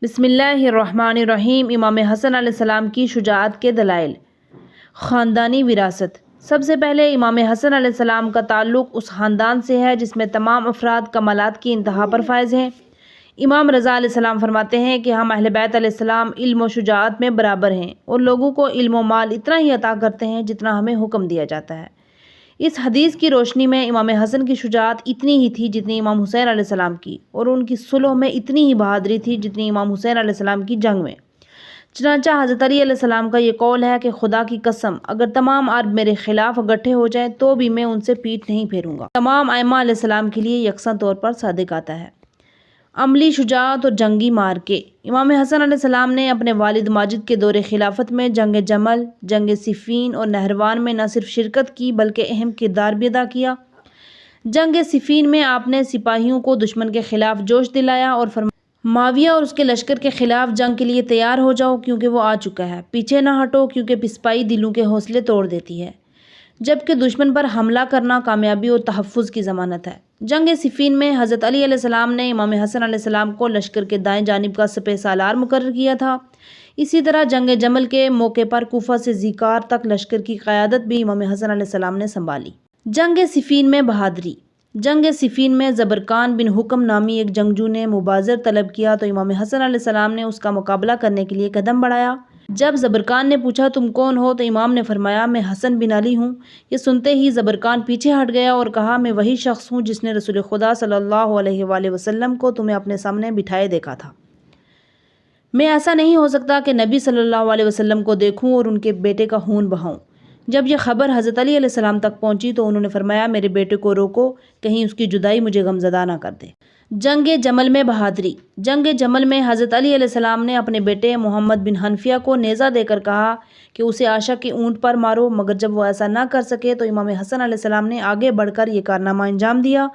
بسم اللہ الرحمن الرحیم۔ امام حسن علیہ السلام کی شجاعت کے دلائل۔ خاندانی وراثت۔ سب سے پہلے امام حسن علیہ السلام کا تعلق اس خاندان سے ہے جس میں تمام افراد کمالات کی انتہا پر فائز ہیں۔ امام رضا علیہ السلام فرماتے ہیں کہ ہم اہل بیت علیہ السلام علم و شجاعت میں برابر ہیں اور لوگوں کو علم و مال اتنا ہی عطا کرتے ہیں جتنا ہمیں حکم دیا جاتا ہے۔ اس حدیث کی روشنی میں امام حسن کی شجاعت اتنی ہی تھی جتنی امام حسین علیہ السلام کی، اور ان کی صلح میں اتنی ہی بہادری تھی جتنی امام حسین علیہ السلام کی جنگ میں۔ چنانچہ حضرت علی علیہ السلام کا یہ قول ہے کہ خدا کی قسم اگر تمام عرب میرے خلاف اکٹھے ہو جائیں تو بھی میں ان سے پیٹھ نہیں پھیروں گا۔ تمام ائمہ علیہ السلام کے لیے یکساں طور پر صادق آتا ہے۔ عملی شجاعت اور جنگی مارکے۔ امام حسن علیہ السلام نے اپنے والد ماجد کے دور خلافت میں جنگ جمل، جنگ صفین اور نہروان میں نہ صرف شرکت کی بلکہ اہم کردار بھی ادا کیا۔ جنگ صفین میں آپ نے سپاہیوں کو دشمن کے خلاف جوش دلایا اور فرمایا معاویہ اور اس کے لشکر کے خلاف جنگ کے لیے تیار ہو جاؤ کیونکہ وہ آ چکا ہے، پیچھے نہ ہٹو کیونکہ پسپائی دلوں کے حوصلے توڑ دیتی ہے، جبکہ دشمن پر حملہ کرنا کامیابی اور تحفظ کی ضمانت ہے۔ جنگ صفین میں حضرت علی علیہ السلام نے امام حسن علیہ السلام کو لشکر کے دائیں جانب کا سپہ سالار مقرر کیا تھا۔ اسی طرح جنگ جمل کے موقع پر کوفہ سے ذیقار تک لشکر کی قیادت بھی امام حسن علیہ السلام نے سنبھالی۔ جنگ صفین میں بہادری۔ جنگ صفین میں زبرقان بن حکم نامی ایک جنگجو نے مبازر طلب کیا تو امام حسن علیہ السلام نے اس کا مقابلہ کرنے کے لیے قدم بڑھایا۔ جب زبرقان نے پوچھا تم کون ہو تو امام نے فرمایا میں حسن بن علی ہوں۔ یہ سنتے ہی زبرقان پیچھے ہٹ گیا اور کہا میں وہی شخص ہوں جس نے رسول خدا صلی اللہ علیہ وآلہ وسلم کو تمہیں اپنے سامنے بٹھائے دیکھا تھا۔ میں ایسا نہیں ہو سکتا کہ نبی صلی اللہ علیہ وسلم کو دیکھوں اور ان کے بیٹے کا خون بہاؤں۔ جب یہ خبر حضرت علی علیہ السلام تک پہنچی تو انہوں نے فرمایا میرے بیٹے کو روکو، کہیں اس کی جدائی مجھے غمزدہ نہ کر دے۔ جنگ جمل میں بہادری۔ جنگ جمل میں حضرت علی علیہ السلام نے اپنے بیٹے محمد بن حنفیہ کو نیزہ دے کر کہا کہ اسے عاشق کے اونٹ پر مارو، مگر جب وہ ایسا نہ کر سکے تو امام حسن علیہ السلام نے آگے بڑھ کر یہ کارنامہ انجام دیا۔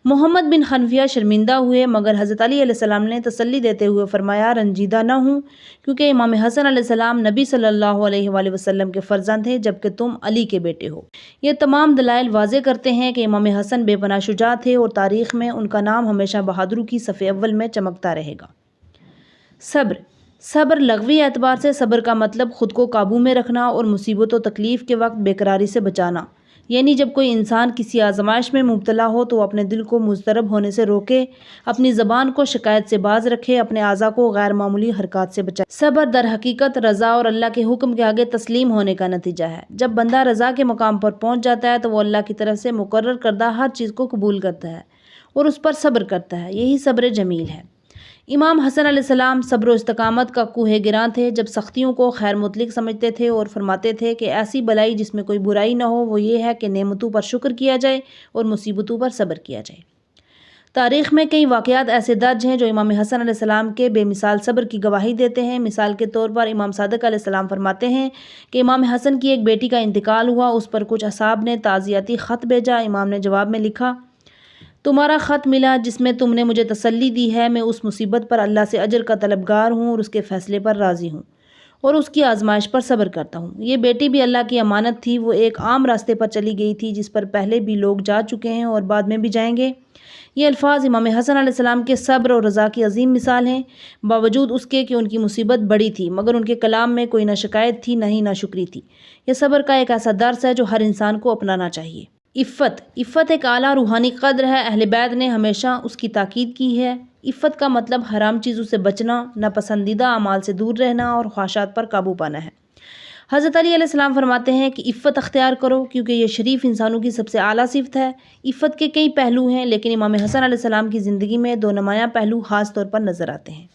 محمد بن حنفیہ شرمندہ ہوئے مگر حضرت علی علیہ السلام نے تسلی دیتے ہوئے فرمایا رنجیدہ نہ ہوں کیونکہ امام حسن علیہ السلام نبی صلی اللہ علیہ وآلہ وسلم کے فرزند تھے جبکہ تم علی کے بیٹے ہو۔ یہ تمام دلائل واضح کرتے ہیں کہ امام حسن بے پناہ شجاع تھے اور تاریخ میں ان کا نام ہمیشہ بہادروں کی صف اول میں چمکتا رہے گا۔ صبر۔ صبر لغوی اعتبار سے صبر کا مطلب خود کو قابو میں رکھنا اور مصیبت و تکلیف کے وقت بے قراری سے بچانا، یعنی جب کوئی انسان کسی آزمائش میں مبتلا ہو تو اپنے دل کو مضطرب ہونے سے روکے، اپنی زبان کو شکایت سے باز رکھے، اپنے اعضاء کو غیر معمولی حرکات سے بچائے۔ صبر در حقیقت رضا اور اللہ کے حکم کے آگے تسلیم ہونے کا نتیجہ ہے۔ جب بندہ رضا کے مقام پر پہنچ جاتا ہے تو وہ اللہ کی طرف سے مقرر کردہ ہر چیز کو قبول کرتا ہے اور اس پر صبر کرتا ہے، یہی صبر جمیل ہے۔ امام حسن علیہ السلام صبر و استقامت کا کوہ گراں تھے، جب سختیوں کو خیر مطلق سمجھتے تھے اور فرماتے تھے کہ ایسی بلائی جس میں کوئی برائی نہ ہو وہ یہ ہے کہ نعمتوں پر شکر کیا جائے اور مصیبتوں پر صبر کیا جائے۔ تاریخ میں کئی واقعات ایسے درج ہیں جو امام حسن علیہ السلام کے بے مثال صبر کی گواہی دیتے ہیں۔ مثال کے طور پر امام صادق علیہ السلام فرماتے ہیں کہ امام حسن کی ایک بیٹی کا انتقال ہوا، اس پر کچھ اصحاب نے تعزیتی خط بھیجا۔ امام نے جواب میں لکھا تمہارا خط ملا جس میں تم نے مجھے تسلی دی ہے، میں اس مصیبت پر اللہ سے اجر کا طلبگار ہوں اور اس کے فیصلے پر راضی ہوں اور اس کی آزمائش پر صبر کرتا ہوں۔ یہ بیٹی بھی اللہ کی امانت تھی، وہ ایک عام راستے پر چلی گئی تھی جس پر پہلے بھی لوگ جا چکے ہیں اور بعد میں بھی جائیں گے۔ یہ الفاظ امام حسن علیہ السلام کے صبر اور رضا کی عظیم مثال ہیں، باوجود اس کے کہ ان کی مصیبت بڑی تھی مگر ان کے کلام میں کوئی نہ شکایت تھی نہ ہی ناشکری تھی۔ یہ صبر کا ایک ایسا درس ہے جو ہر انسان کو اپنانا چاہیے۔ عفت۔ عفت ایک اعلیٰ روحانی قدر ہے، اہل بیت نے ہمیشہ اس کی تاکید کی ہے۔ عفت کا مطلب حرام چیزوں سے بچنا، ناپسندیدہ اعمال سے دور رہنا اور خواہشات پر قابو پانا ہے۔ حضرت علی علیہ السلام فرماتے ہیں کہ عفت اختیار کرو کیونکہ یہ شریف انسانوں کی سب سے اعلیٰ صفت ہے۔ عفت کے کئی پہلو ہیں لیکن امام حسن علیہ السلام کی زندگی میں دو نمایاں پہلو خاص طور پر نظر آتے ہیں۔